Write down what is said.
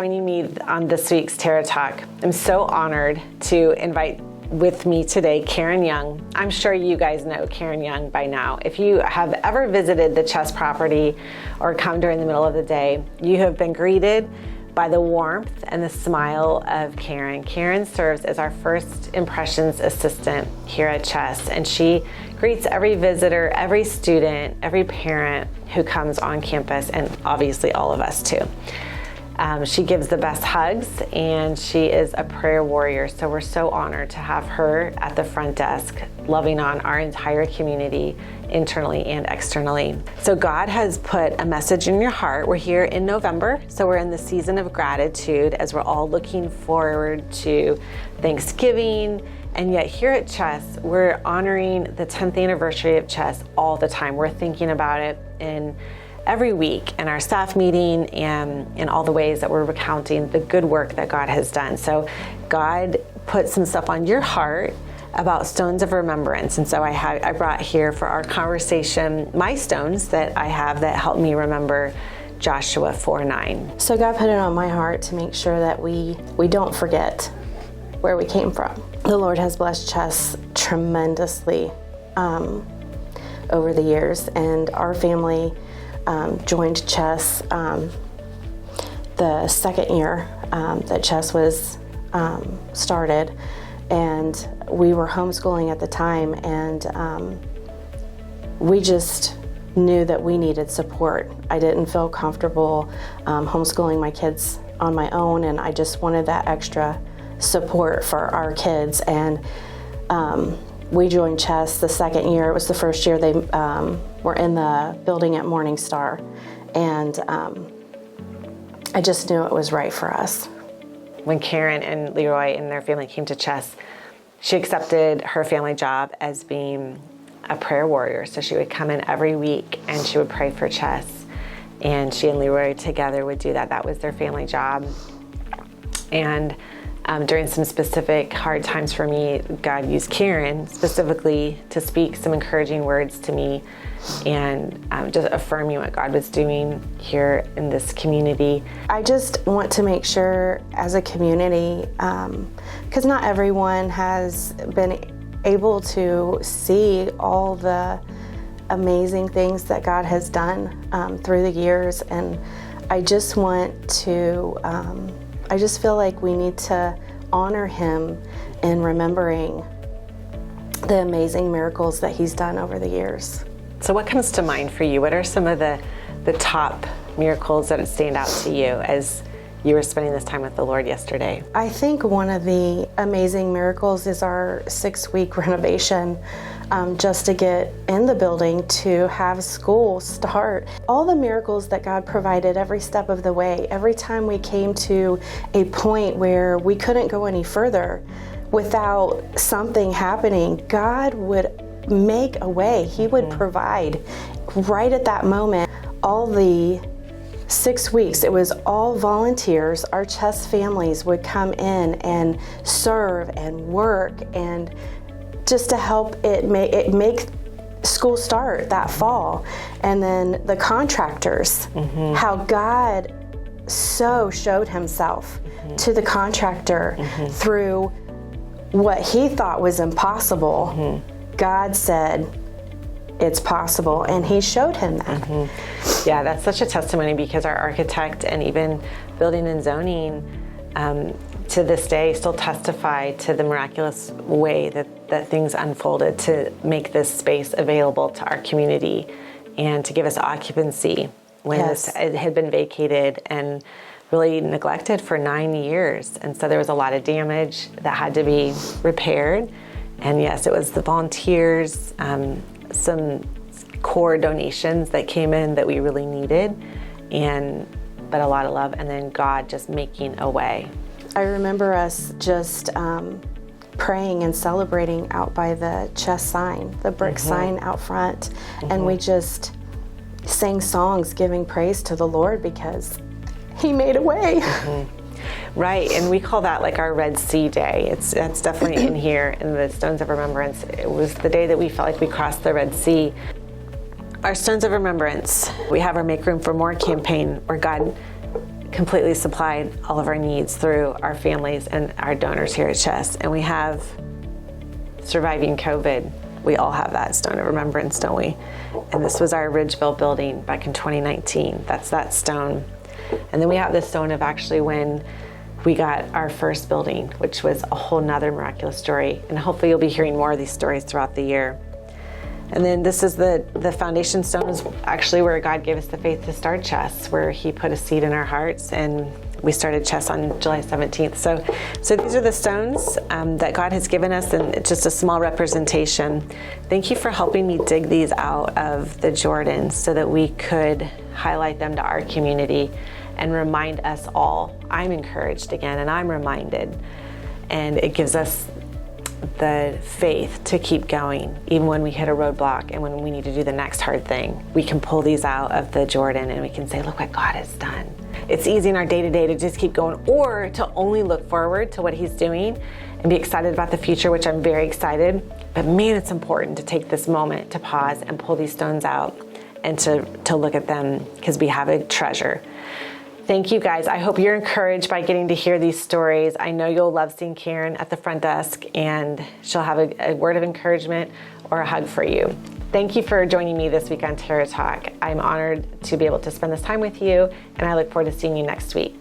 joining me on this week's Terra Talk. I'm so honored to invite with me today Karen Young. I'm sure you guys know Karen Young by now. If you have ever visited the Chess property or come during the middle of the day, you have been greeted by the warmth and the smile of Karen. Karen serves as our first impressions assistant here at Chess, and she greets every visitor, every student, every parent who comes on campus, and obviously all of us too. She gives the best hugs, and she is a prayer warrior. So we're so honored to have her at the front desk, loving on our entire community, internally and externally. So God has put a message in your heart. We're here in November, so we're in the season of gratitude as we're all looking forward to Thanksgiving. And yet here at Chess, we're honoring the 10th anniversary of Chess all the time. We're thinking about it in every week in our staff meeting and in all the ways that we're recounting the good work that God has done. So God put some stuff on your heart about stones of remembrance. And so I brought here for our conversation my stones that I have that help me remember Joshua 4:9. So God put it on my heart to make sure that we don't forget where we came from. The Lord has blessed Chess tremendously over the years, and our family joined Chess the second year that Chess was started, and we were homeschooling at the time, and we just knew that we needed support. I didn't feel comfortable homeschooling my kids on my own, and I just wanted that extra support for our kids. And we joined Chess the second year. It was the first year they were in the building at Morningstar, and I just knew it was right for us. When Karen and Leroy and their family came to Chess, she accepted her family job as being a prayer warrior. So she would come in every week and she would pray for Chess, and she and Leroy together would do that. That was their family job. And during some specific hard times for me, God used Karen specifically to speak some encouraging words to me and just affirming what God was doing here in this community. I just want to make sure as a community, because not everyone has been able to see all the amazing things that God has done through the years, and I just want to I just feel like we need to honor him in remembering the amazing miracles that he's done over the years. So what comes to mind for you? What are some of the top miracles that stand out to you as you were spending this time with the Lord yesterday? I think one of the amazing miracles is our 6-week renovation, just to get in the building to have school start. All the miracles that God provided every step of the way, every time we came to a point where we couldn't go any further without something happening, God would make a way. He would provide right at that moment. All the 6 weeks, it was all volunteers. Our Chess families would come in and serve and work, and just to help it make school start that fall. And then the contractors, how God so showed himself to the contractor through what he thought was impossible. God said, it's possible, and he showed him that. Yeah, that's such a testimony, because our architect and even building and zoning to this day still testify to the miraculous way that things unfolded to make this space available to our community and to give us occupancy when it had been vacated and really neglected for 9 years. And so there was a lot of damage that had to be repaired. And yes, it was the volunteers, some core donations that came in that we really needed, but a lot of love, and then God just making a way. I remember us just praying and celebrating out by the Chess sign, the brick sign out front, and we just sang songs giving praise to the Lord because he made a way. Right, and we call that like our Red Sea Day. That's definitely in here in the Stones of Remembrance. It was the day that we felt like we crossed the Red Sea. Our Stones of Remembrance, we have our Make Room for More campaign, where God completely supplied all of our needs through our families and our donors here at Chess. And we have surviving COVID. We all have that stone of remembrance, don't we? And this was our Ridgeville building back in 2019. That's that stone. And then we have the stone of actually when we got our first building, which was a whole nother miraculous story. And hopefully you'll be hearing more of these stories throughout the year. And then this is the foundation stone, is actually where God gave us the faith to start Chess, where he put a seed in our hearts, and we started Chess on July 17th. So these are the stones that God has given us, and it's just a small representation. Thank you for helping me dig these out of the Jordan so that we could highlight them to our community and remind us all. I'm encouraged again, and I'm reminded, and it gives us the faith to keep going even when we hit a roadblock and when we need to do the next hard thing. We can pull these out of the Jordan and we can say, look what God has done. It's easy in our day-to-day to just keep going, or to only look forward to what he's doing and be excited about the future, which I'm very excited. But man, it's important to take this moment to pause and pull these stones out and to look at them, because we have a treasure. Thank you guys. I hope you're encouraged by getting to hear these stories. I know you'll love seeing Karen at the front desk, and she'll have a word of encouragement or a hug for you. Thank you for joining me this week on Terra Talk. I'm honored to be able to spend this time with you, and I look forward to seeing you next week.